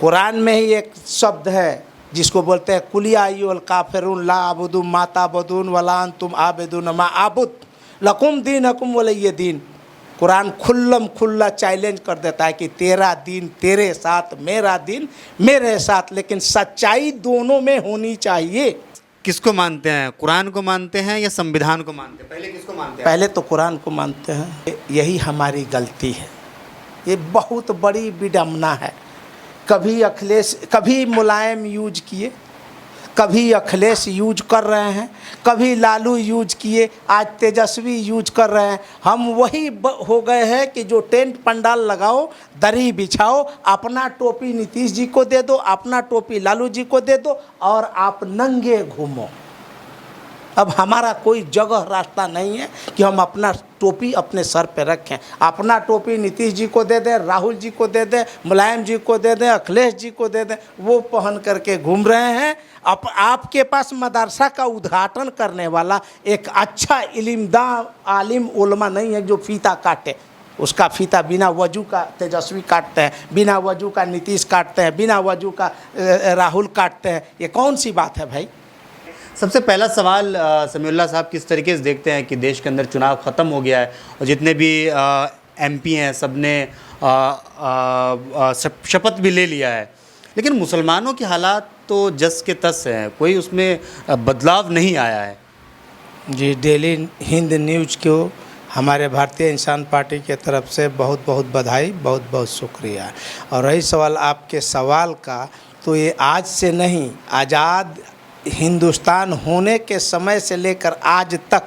कुरान में ही एक शब्द है जिसको बोलते हैं कुलिया अय्युल काफिरून ला अबुदु माता बदून वला अंतुम आबिदुन मा आबुद लकुम दीनकुम वलिय दीन। कुरान खुल्लम खुल्ला चैलेंज कर देता है कि तेरा दीन तेरे साथ, मेरा दीन मेरे साथ, लेकिन सच्चाई दोनों में होनी चाहिए। किसको मानते हैं, कुरान को मानते हैं या संविधान को मानते हैं? पहले किसको मानते हैं? पहले तो कुरान को मानते हैं। यही हमारी गलती है, ये बहुत बड़ी विडम्बना है। कभी मुलायम यूज किए, कभी अखिलेश यूज कर रहे हैं, कभी लालू यूज किए, आज तेजस्वी यूज कर रहे हैं। हम वही हो गए हैं कि जो टेंट पंडाल लगाओ, दरी बिछाओ, अपना टोपी नीतीश जी को दे दो, अपना टोपी लालू जी को दे दो और आप नंगे घूमो। अब हमारा कोई जगह रास्ता नहीं है कि हम अपना टोपी अपने सर पे रखें। अपना टोपी नीतीश जी को दे दें, राहुल जी को दे दें, मुलायम जी को दे दें, अखिलेश जी को दे दें, वो पहन करके घूम रहे हैं। आपके पास मदरसा का उद्घाटन करने वाला एक अच्छा इल्मदान आलिम उलमा नहीं है जो फीता काटे। उसका फीता बिना वजू का तेजस्वी काटते हैं, बिना वजू का नीतीश काटते हैं, बिना वजू का राहुल काटते हैं। ये कौन सी बात है भाई? सबसे पहला सवाल समीउल्लाह साहब, किस तरीके से देखते हैं कि देश के अंदर चुनाव ख़त्म हो गया है और जितने भी एमपी हैं सब ने शपथ भी ले लिया है, लेकिन मुसलमानों की हालात तो जस के तस हैं, कोई उसमें बदलाव नहीं आया है? जी, डेली हिंद न्यूज़ को हमारे भारतीय इंसान पार्टी के तरफ से बहुत बहुत बधाई, बहुत बहुत शुक्रिया। और रही सवाल आपके सवाल का, तो ये आज से नहीं, आज़ाद हिंदुस्तान होने के समय से लेकर आज तक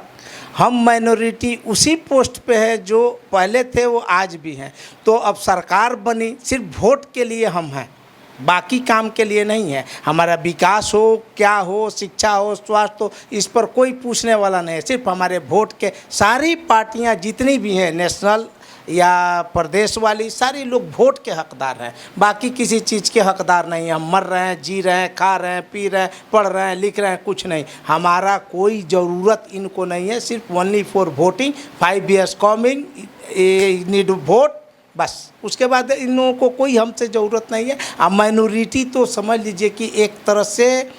हम माइनॉरिटी उसी पोस्ट पे है जो पहले थे, वो आज भी हैं। तो अब सरकार बनी सिर्फ वोट के लिए हम हैं, बाकी काम के लिए नहीं है। हमारा विकास हो, क्या हो, शिक्षा हो, स्वास्थ्य हो, इस पर कोई पूछने वाला नहीं है। सिर्फ हमारे वोट के, सारी पार्टियां जितनी भी हैं, नेशनल या प्रदेश वाली, सारी लोग वोट के हकदार हैं, बाकी किसी चीज़ के हकदार नहीं। हम मर रहे हैं, जी रहे हैं, खा रहे हैं, पी रहे हैं, पढ़ रहे हैं, लिख रहे हैं, कुछ नहीं। हमारा कोई ज़रूरत इनको नहीं है, सिर्फ only for voting, 5 years coming, need vote, बस। उसके बाद इन लोगों को कोई हमसे ज़रूरत नहीं है। अब माइनॉरिटी तो समझ लीजिए कि एक तरह से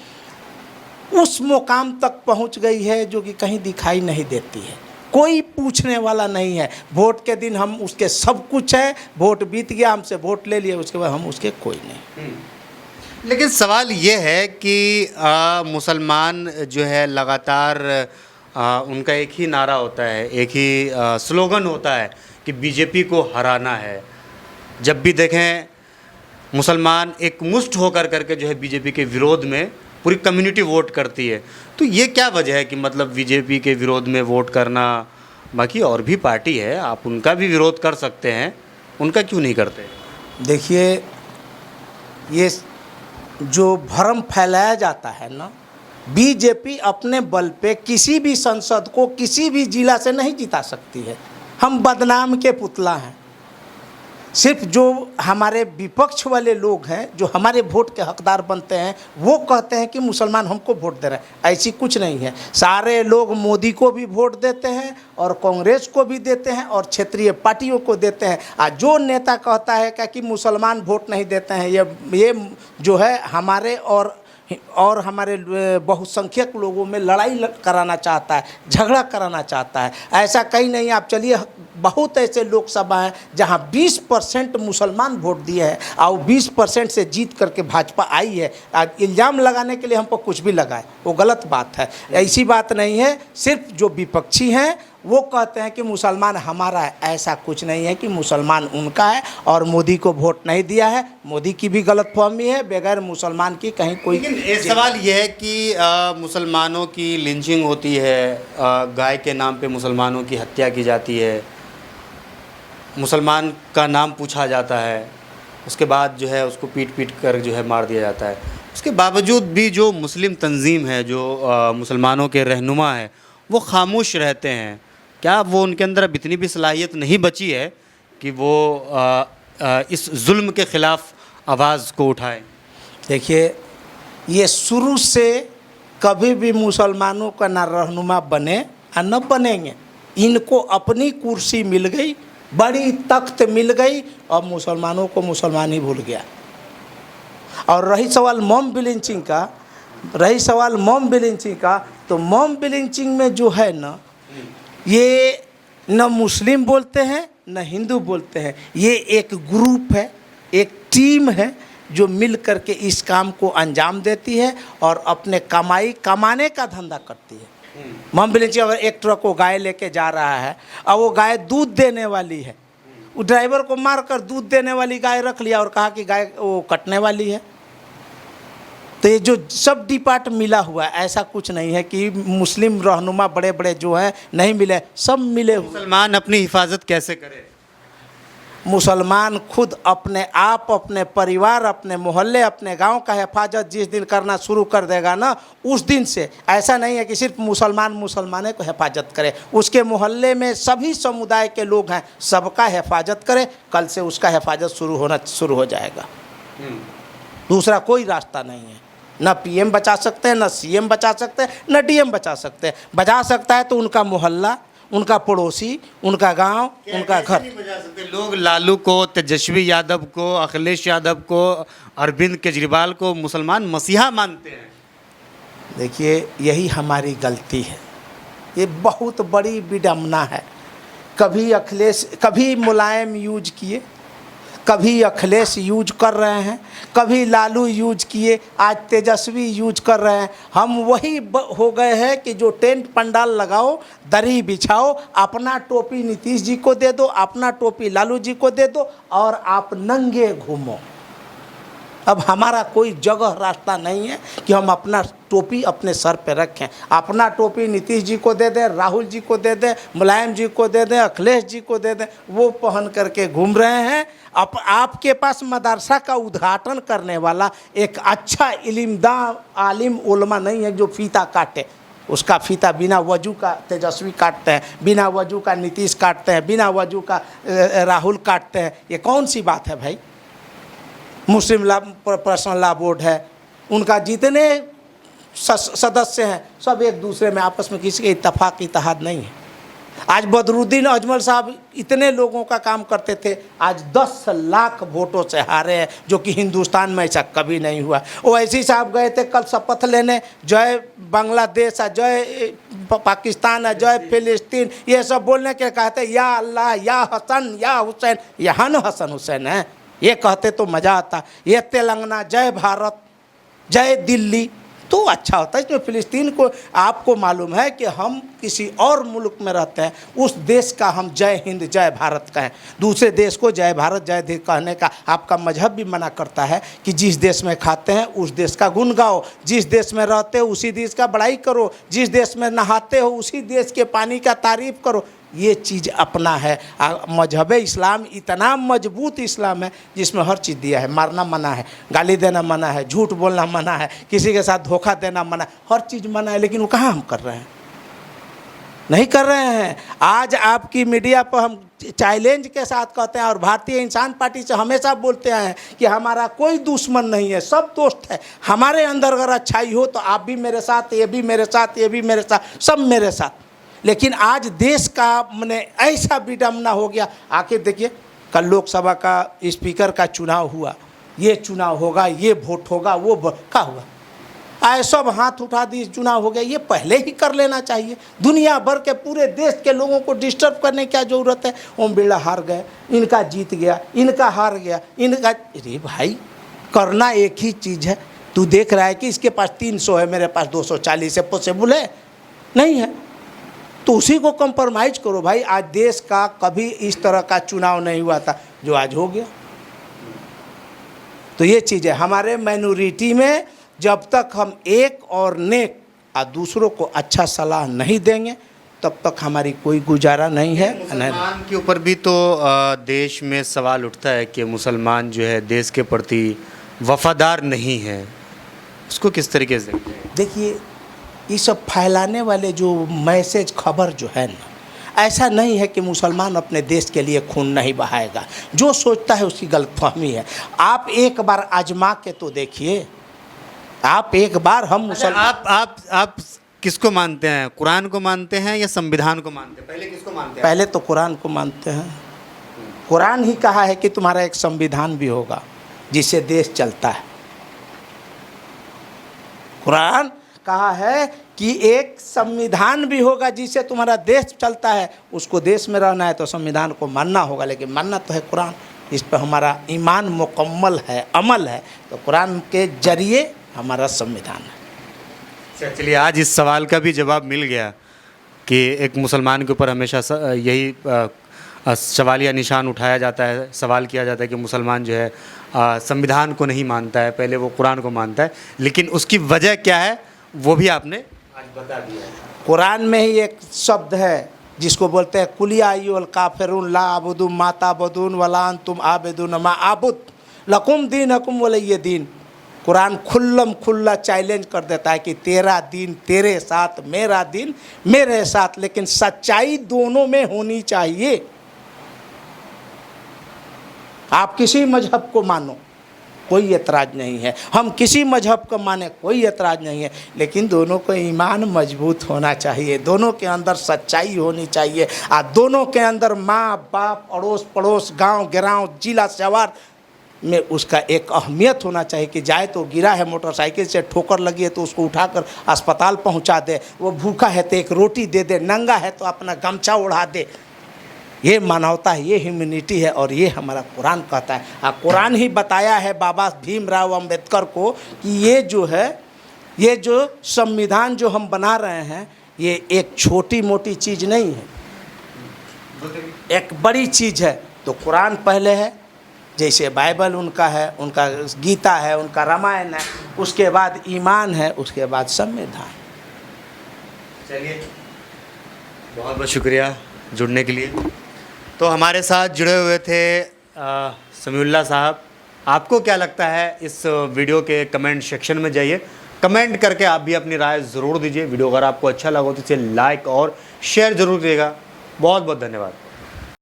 उस मुकाम तक पहुंच गई है जो कि कहीं दिखाई नहीं देती है, कोई पूछने वाला नहीं है। वोट के दिन हम उसके सब कुछ है, वोट बीत गया, हमसे वोट ले लिया, उसके बाद हम उसके कोई नहीं। लेकिन सवाल ये है कि मुसलमान जो है लगातार उनका एक ही नारा होता है, एक ही स्लोगन होता है कि बीजेपी को हराना है। जब भी देखें मुसलमान एक मुष्ट होकर करके जो है बीजेपी के विरोध में पूरी कम्युनिटी वोट करती है। तो ये क्या वजह है कि मतलब बीजेपी के विरोध में वोट करना? बाकी और भी पार्टी है, आप उनका भी विरोध कर सकते हैं, उनका क्यों नहीं करते? देखिए, ये जो भ्रम फैलाया जाता है ना, बीजेपी अपने बल पे किसी भी सांसद को किसी भी जिला से नहीं जिता सकती है। हम बदनाम के पुतला हैं। सिर्फ जो हमारे विपक्ष वाले लोग हैं, जो हमारे वोट के हकदार बनते हैं, वो कहते हैं कि मुसलमान हमको वोट दे रहे हैं। ऐसी कुछ नहीं है। सारे लोग मोदी को भी वोट देते हैं और कांग्रेस को भी देते हैं और क्षेत्रीय पार्टियों को देते हैं। और जो नेता कहता है कि मुसलमान वोट नहीं देते हैं, ये जो है हमारे और हमारे बहुसंख्यक लोगों में लड़ाई कराना चाहता है, झगड़ा कराना चाहता है। ऐसा कहीं नहीं। आप चलिए, बहुत ऐसे लोकसभा हैं जहां 20% मुसलमान वोट दिए हैं और 20% से जीत करके भाजपा आई है। इल्ज़ाम लगाने के लिए हम पर कुछ भी लगाए, वो गलत बात है। ऐसी बात नहीं है। सिर्फ जो विपक्षी हैं वो कहते हैं कि मुसलमान हमारा है। ऐसा कुछ नहीं है कि मुसलमान उनका है और मोदी को वोट नहीं दिया है। मोदी की भी गलतफहमी है, बगैर मुसलमान की कहीं कोई। लेकिन एक सवाल यह है कि मुसलमानों की लिंचिंग होती है, गाय के नाम पे मुसलमानों की हत्या की जाती है, मुसलमान का नाम पूछा जाता है, उसके बाद जो है उसको पीट पीट कर जो है मार दिया जाता है। उसके बावजूद भी जो मुस्लिम तंजीम है, जो मुसलमानों के रहनुमा है, वो खामोश रहते हैं। क्या वो उनके अंदर अब इतनी भी सलाहियत नहीं बची है कि वो इस जुल्म के ख़िलाफ़ आवाज़ को उठाएं? देखिए, ये शुरू से कभी भी मुसलमानों का ना रहनुमा बने और न बनेंगे। इनको अपनी कुर्सी मिल गई, बड़ी तख्त मिल गई और मुसलमानों को मुसलमान ही भूल गया। और रही सवाल मॉम ब्लिचिंग का, तो मॉम ब्लिचिंग में जो है ना, ये न मुस्लिम बोलते हैं न हिंदू बोलते हैं, ये एक ग्रुप है, एक टीम है जो मिल करके इस काम को अंजाम देती है और अपने कमाने का धंधा करती है। मॉम ब्लिचिंग, अगर एक ट्रक को गाय लेके जा रहा है और वो गाय दूध देने वाली है, वो ड्राइवर को मारकर दूध देने वाली गाय रख लिया और कहा कि गाय वो कटने वाली है। तो ये जो सब डिपार्ट मिला हुआ है, ऐसा कुछ नहीं है कि मुस्लिम रहनुमा बड़े बड़े जो हैं नहीं मिले, सब मिले हुए। मुसलमान अपनी हिफाजत कैसे करे? मुसलमान खुद अपने आप, अपने परिवार, अपने मोहल्ले, अपने गांव का हिफाजत जिस दिन करना शुरू कर देगा ना, उस दिन से ऐसा नहीं है कि सिर्फ मुसलमाने को हिफाजत करे, उसके मोहल्ले में सभी समुदाय के लोग हैं, सबका हिफाजत करे। कल से उसका हिफाजत शुरू हो जाएगा। दूसरा कोई रास्ता नहीं है। न पीएम बचा सकते हैं, न सीएम बचा सकते हैं, न डीएम बचा सकते हैं। बचा सकता है तो उनका मोहल्ला, उनका पड़ोसी, उनका गांव, उनका घर। नहीं बचा सकते लोग लालू को, तेजस्वी यादव को, अखिलेश यादव को, अरविंद केजरीवाल को मुसलमान मसीहा मानते हैं। देखिए, यही हमारी गलती है, ये बहुत बड़ी विडंबना है। कभी मुलायम यूज किए, कभी अखिलेश यूज कर रहे हैं, कभी लालू यूज किए, आज तेजस्वी यूज कर रहे हैं। हम वही हो गए हैं कि जो टेंट पंडाल लगाओ, दरी बिछाओ, अपना टोपी नीतीश जी को दे दो, अपना टोपी लालू जी को दे दो और आप नंगे घूमो। अब हमारा कोई जगह रास्ता नहीं है कि हम अपना टोपी अपने सर पे रखें। अपना टोपी नीतीश जी को दे दें, राहुल जी को दे दें, मुलायम जी को दे दें, अखिलेश जी को दे दें, वो पहन करके घूम रहे हैं। अब आपके पास मदरसा का उद्घाटन करने वाला एक अच्छा इल्मदार आलिम उलमा नहीं है जो फीता काटे। उसका फीता बिना वजू का तेजस्वी काटते हैं, बिना वजू का नीतीश काटते हैं, बिना वजू का राहुल काटते हैं। ये कौन सी बात है भाई? मुस्लिम लॉ पर्सनल लॉ बोर्ड है, उनका जितने सदस्य हैं सब एक दूसरे में आपस में किसी के इत्तेफाक इत्तेहाद नहीं है। आज बदरुद्दीन अजमल साहब इतने लोगों का काम करते थे, आज 10 लाख वोटों से हारे हैं, जो कि हिंदुस्तान में ऐसा कभी नहीं हुआ। ओवैसी साहब गए थे कल शपथ लेने, जय बांग्लादेश है, जय पाकिस्तान है, जय फिलिस्तीन, ये सब बोलने के कहते या अल्लाह, या हसन, या हुसैन। यहाँ न हसन हुसैन है, ये कहते तो मज़ा आता। ये तेलंगाना, जय भारत, जय दिल्ली, तो अच्छा होता है। इसमें फ़िलिस्तीन को आपको मालूम है कि हम किसी और मुल्क में रहते हैं, उस देश का हम जय हिंद जय भारत कहें। दूसरे देश को जय भारत जय हिंद कहने का आपका मजहब भी मना करता है कि जिस देश में खाते हैं उस देश का गुण गाओ, जिस देश में रहते हो उसी देश का बड़ाई करो, जिस देश में नहाते हो उसी देश के पानी का तारीफ़ करो। ये चीज़ अपना है। मजहब इस्लाम इतना मजबूत इस्लाम है जिसमें हर चीज़ दिया है। मारना मना है, गाली देना मना है, झूठ बोलना मना है, किसी के साथ धोखा देना मना है, हर चीज़ मना है। लेकिन वो कहाँ हम कर रहे हैं? नहीं कर रहे हैं। आज आपकी मीडिया पर हम चैलेंज के साथ कहते हैं और भारतीय इंसान पार्टी से हमेशा बोलते हैं कि हमारा कोई दुश्मन नहीं है, सब दोस्त है। हमारे अंदर अगर अच्छाई हो तो आप भी मेरे साथ, ये भी मेरे साथ, ये भी मेरे साथ, सब मेरे साथ। लेकिन आज देश का मैंने ऐसा विडंबना हो गया। आखिर देखिए, कल लोकसभा का स्पीकर का चुनाव हुआ, ये चुनाव होगा, ये वोट होगा, वो क्या हुआ? आए सब हाथ उठा दी, चुनाव हो गया। ये पहले ही कर लेना चाहिए। दुनिया भर के पूरे देश के लोगों को डिस्टर्ब करने की क्या ज़रूरत है? ओम बिरला हार गए, इनका जीत गया, इनका हार गया, इनका। अरे भाई, करना एक ही चीज़ है। तू देख रहा है कि इसके पास 300 है, मेरे पास 240 है, पॉसिबल है? नहीं है। तो उसी को कंप्रोमाइज करो भाई। आज देश का कभी इस तरह का चुनाव नहीं हुआ था जो आज हो गया। तो ये चीज़ है हमारे माइनॉरिटी में। जब तक हम एक और नेक और दूसरों को अच्छा सलाह नहीं देंगे तब तक हमारी कोई गुजारा नहीं है। मुसलमान के ऊपर भी तो देश में सवाल उठता है कि मुसलमान जो है देश के प्रति वफादार नहीं है। उसको किस तरीके से देखते हैं? देखिए, ये सब फैलाने वाले जो मैसेज खबर जो है ना, ऐसा नहीं है कि मुसलमान अपने देश के लिए खून नहीं बहाएगा। जो सोचता है उसकी गलतफहमी है। आप एक बार आजमा के तो देखिए। आप एक बार हम मुसलमान आप किसको मानते हैं? कुरान को मानते हैं या संविधान को मानते हैं? पहले किसको मानते हैं? पहले तो कुरान को मानते हैं। कुरान ही कहा है कि तुम्हारा एक संविधान भी होगा जिससे देश चलता है। कुरान कहा है कि एक संविधान भी होगा जिससे तुम्हारा देश चलता है, उसको देश में रहना है तो संविधान को मानना होगा, लेकिन मानना तो है कुरान। इस पर हमारा ईमान मुकम्मल है, अमल है, तो कुरान के जरिए हमारा संविधान है। चलिए, आज इस सवाल का भी जवाब मिल गया कि एक मुसलमान के ऊपर हमेशा यही सवालिया निशान उठाया जाता है, सवाल किया जाता है कि मुसलमान जो है संविधान को नहीं मानता है, पहले वो कुरान को मानता है, लेकिन उसकी वजह क्या है वो भी आपने आज बता दिया है। कुरान में ही एक शब्द है जिसको बोलते हैं कुलिया अय्युल काफिरून ला अबुदु मा ताबुदून वला अंतुम आबिदून मा अबुद लकुम दीनकुम वलिय दीन। कुरान खुल्ला चैलेंज कर देता है कि तेरा दीन तेरे साथ, मेरा दीन मेरे साथ, लेकिन सच्चाई दोनों में होनी चाहिए। आप किसी मजहब को मानो, कोई एतराज़ नहीं है, हम किसी मजहब को माने, कोई एतराज़ नहीं है, लेकिन दोनों को ईमान मजबूत होना चाहिए, दोनों के अंदर सच्चाई होनी चाहिए, और दोनों के अंदर माँ बाप, अड़ोस पड़ोस, गांव गिराव, जिला शहर में उसका एक अहमियत होना चाहिए कि जाए तो गिरा है मोटरसाइकिल से, ठोकर लगी है तो उसको उठाकर अस्पताल पहुंचा दे, वो भूखा है तो एक रोटी दे दे, नंगा है तो अपना गमछा उड़ा दे। ये मानवता है, ये ह्यूमैनिटी है, और ये हमारा कुरान कहता है। कुरान ही बताया है बाबा भीमराव अंबेडकर को कि ये जो है, ये जो संविधान जो हम बना रहे हैं, ये एक छोटी मोटी चीज़ नहीं है, एक बड़ी चीज़ है। तो कुरान पहले है, जैसे बाइबल उनका है, उनका गीता है, उनका रामायण है, उसके बाद ईमान है, उसके बाद संविधान। चलिए, बहुत बहुत शुक्रिया जुड़ने के लिए। तो हमारे साथ जुड़े हुए थे समीउल्लाह साहब। आपको क्या लगता है इस वीडियो के कमेंट सेक्शन में जाइए, कमेंट करके आप भी अपनी राय ज़रूर दीजिए। वीडियो अगर आपको अच्छा लगा तो इसे लाइक और शेयर ज़रूर करिएगा। बहुत बहुत धन्यवाद।